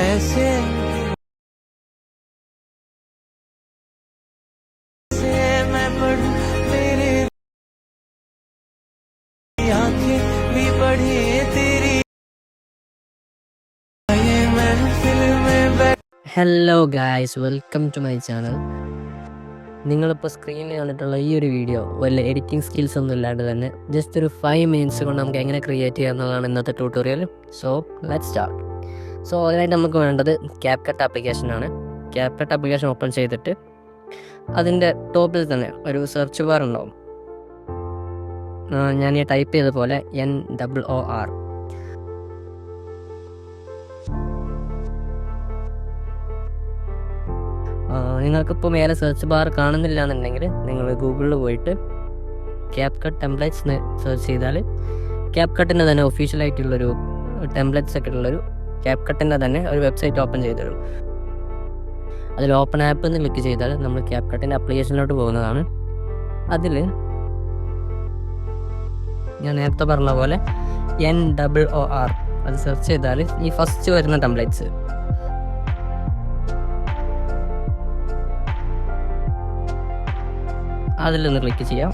ऐसे मैं पढ़ूं तेरे आंखें भी पढ़ी तेरी ये महफिल में hello guys, welcome to my channel. നിങ്ങളിപ്പോൾ സ്ക്രീനിൽ കണ്ടിട്ടുള്ള ഈ ഒരു വീഡിയോ വല്ല എഡിറ്റിംഗ് സ്കിൽസ് ഒന്നും ഇല്ലാണ്ട് തന്നെ ജസ്റ്റ് ഒരു 5 മിനിറ്റ്സ് കൊണ്ട് നമുക്ക് എങ്ങനെ ക്രിയേറ്റ് ചെയ്യാമെന്നുള്ളതാണ് ഇന്നത്തെ tutorial. So let's start. So അതിനായിട്ട് നമുക്ക് വേണ്ടത് CapCut ആപ്ലിക്കേഷനാണ്. CapCut ആപ്ലിക്കേഷൻ ഓപ്പൺ ചെയ്തിട്ട് അതിൻ്റെ ടോപ്പിൽ തന്നെ ഒരു സെർച്ച് ബാർ ഉണ്ടാവും. ഞാൻ ഈ ടൈപ്പ് ചെയ്ത പോലെ NOOR. നിങ്ങൾക്കിപ്പോൾ മേലെ സെർച്ച് ബാർ കാണുന്നില്ല എന്നുണ്ടെങ്കിൽ നിങ്ങൾ ഗൂഗിളിൽ പോയിട്ട് CapCut ടെംപ്ലേറ്റ്സ് എന്ന് സെർച്ച് ചെയ്താൽ CapCutൻ്റെ തന്നെ ഒഫീഷ്യലായിട്ടുള്ളൊരു ടെംപ്ലേറ്റ്സ് ഒക്കെ ഉള്ളൊരു CapCutൻ്റെ തന്നെ ഒരു വെബ്സൈറ്റ് ഓപ്പൺ ചെയ്ത് തരും. അതിൽ ഓപ്പൺ ആപ്പ് എന്ന് ക്ലിക്ക് ചെയ്താൽ നമ്മൾ CapCutൻ്റെ ആപ്ലിക്കേഷനിലോട്ട് പോകുന്നതാണ്. അതിൽ ഞാൻ നേരത്തെ പറഞ്ഞ പോലെ NOOR അത് സെർച്ച് ചെയ്താൽ ഈ ഫസ്റ്റ് വരുന്ന ടെംപ്ലേറ്റ്സ് അതിലൊന്ന് ക്ലിക്ക് ചെയ്യാം.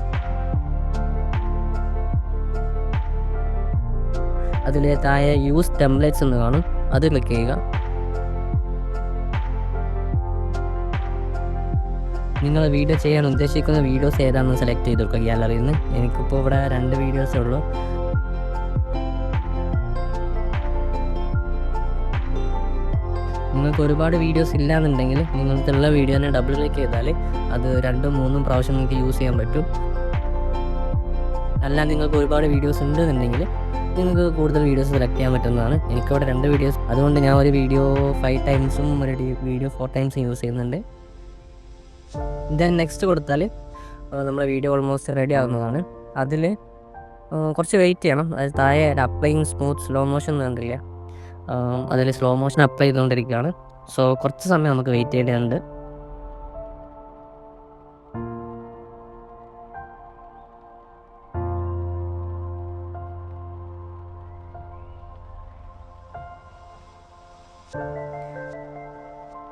അതിൽ താഴെ യൂസ് ടെംപ്ലേറ്റ്സ് എന്ന് കാണും, അത് ക്ലിക്ക് ചെയ്യുക. നിങ്ങൾ വീഡിയോ ചെയ്യാൻ ഉദ്ദേശിക്കുന്ന വീഡിയോസ് ഏതാണെന്ന് സെലക്ട് ചെയ്ത് കൊടുക്കുക ഗ്യാലറിയിൽ നിന്ന്. എനിക്കിപ്പോൾ ഇവിടെ 2 വീഡിയോസേ ഉള്ളൂ. നിങ്ങൾക്ക് ഒരുപാട് വീഡിയോസ് ഇല്ലയെന്നുണ്ടെങ്കിൽ നിങ്ങൾക്കുള്ള വീഡിയോനെ ഡബിൾ ക്ലിക്ക് ചെയ്താൽ അത് 2-3 പ്രാവശ്യം നിങ്ങൾക്ക് യൂസ് ചെയ്യാൻ പറ്റും. അല്ല, നിങ്ങൾക്ക് ഒരുപാട് വീഡിയോസ് ഉണ്ടെന്നുണ്ടെങ്കിൽ നിങ്ങൾക്ക് കൂടുതൽ വീഡിയോസ് സെലക്ട് ചെയ്യാൻ പറ്റുന്നതാണ്. എനിക്കവിടെ 2 വീഡിയോസ്, അതുകൊണ്ട് ഞാൻ ഒരു വീഡിയോ 5 ടൈംസും ഒരു വീഡിയോ 4 ടൈംസും യൂസ് ചെയ്യുന്നുണ്ട്. ദെൻ നെക്സ്റ്റ് കൊടുത്താൽ നമ്മുടെ വീഡിയോ ഓൾമോസ്റ്റ് റെഡി ആവുന്നതാണ്. അതിൽ കുറച്ച് വെയിറ്റ് ചെയ്യണം. അത് താഴെ അപ്ലൈയിങ് സ്മൂത്ത് സ്ലോ മോഷൻ എന്ന് കണ്ടില്ല, അതിൽ സ്ലോ മോഷൻ അപ്ലൈ ചെയ്തുകൊണ്ടിരിക്കുകയാണ്. സോ കുറച്ച് സമയം നമുക്ക് വെയിറ്റ് ചെയ്യേണ്ടതുണ്ട്.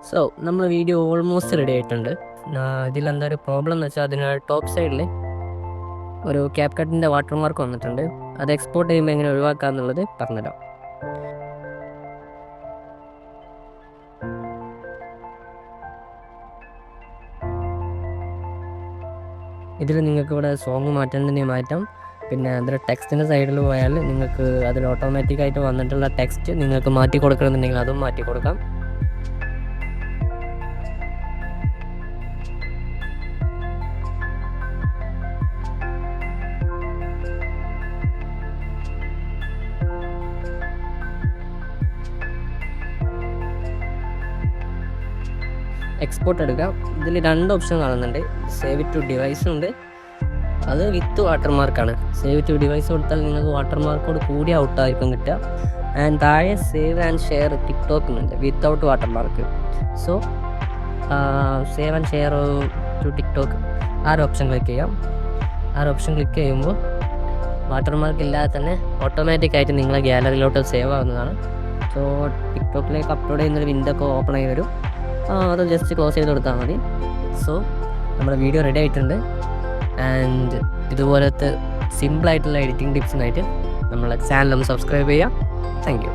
സോ നമ്മൾ വീഡിയോ ഓൾമോസ്റ്റ് റെഡി ആയിട്ടുണ്ട്. ഇതിലെന്താ ഒരു പ്രോബ്ലം എന്ന് വെച്ചാൽ അതിന് ടോപ്പ് സൈഡിൽ ഒരു CapCutൻ്റെ വാട്ടർമാർക്ക് വന്നിട്ടുണ്ട്. അത് എക്സ്പോർട്ട് ചെയ്യുമ്പോൾ എങ്ങനെ ഒഴിവാക്കുക എന്നുള്ളത് പറഞ്ഞുതരാം. ഇതിൽ നിങ്ങൾക്ക് ഇവിടെ സോങ് മാറ്റേണ്ടതിന് മാറ്റാം. പിന്നെ അതിൽ ടെക്സ്റ്റിൻ്റെ സൈഡിൽ പോയാൽ നിങ്ങൾക്ക് അതിൽ ഓട്ടോമാറ്റിക്കായിട്ട് വന്നിട്ടുള്ള ടെക്സ്റ്റ് നിങ്ങൾക്ക് മാറ്റി കൊടുക്കണമെന്നുണ്ടെങ്കിൽ അതും മാറ്റി കൊടുക്കാം. എക്സ്പോർട്ട് എടുക്കാം. ഇതിൽ 2 ഓപ്ഷൻ കാണുന്നുണ്ട്. സേവ് ടു ഡിവൈസും ഉണ്ട്, അത് വിത്ത് വാട്ടർമാർക്കാണ്. സേവ് ടു ഡിവൈസ് കൊടുത്താൽ നിങ്ങൾക്ക് വാട്ടർമാർക്കോട് കൂടി ഔട്ടായിരിക്കും കിട്ടുക. ആൻഡ് താഴെ സേവ് ആൻഡ് ഷെയർ ടിക്ടോക്ക് ഉണ്ട് without watermark. So save and share to TikTok ആ ഒരു ഓപ്ഷൻ ക്ലിക്ക് ചെയ്യാം. ആ ഒരു ഓപ്ഷൻ ക്ലിക്ക് ചെയ്യുമ്പോൾ വാട്ടർമാർക്ക് ഇല്ലാതെ തന്നെ ഓട്ടോമാറ്റിക്കായിട്ട് നിങ്ങളെ ഗ്യാലറിയിലോട്ട് സേവ് ആവുന്നതാണ്. സോ ടിക്ടോക്കിലേക്ക് അപ്ലോഡ് ചെയ്യുന്നൊരു വിൻഡോ ഒക്കെ ഓപ്പൺ ആയി വരും. അത് ജസ്റ്റ് ക്ലോസ് ചെയ്ത് കൊടുത്താൽ മതി. സോ നമ്മുടെ വീഡിയോ റെഡി ആയിട്ടുണ്ട്. ആൻഡ് ഇതുപോലത്തെ സിമ്പിളായിട്ടുള്ള എഡിറ്റിംഗ് ടിപ്സിനായിട്ട് നമ്മളെ ചാനൽ ഒന്ന് സബ്സ്ക്രൈബ് ചെയ്യാം. Thank you.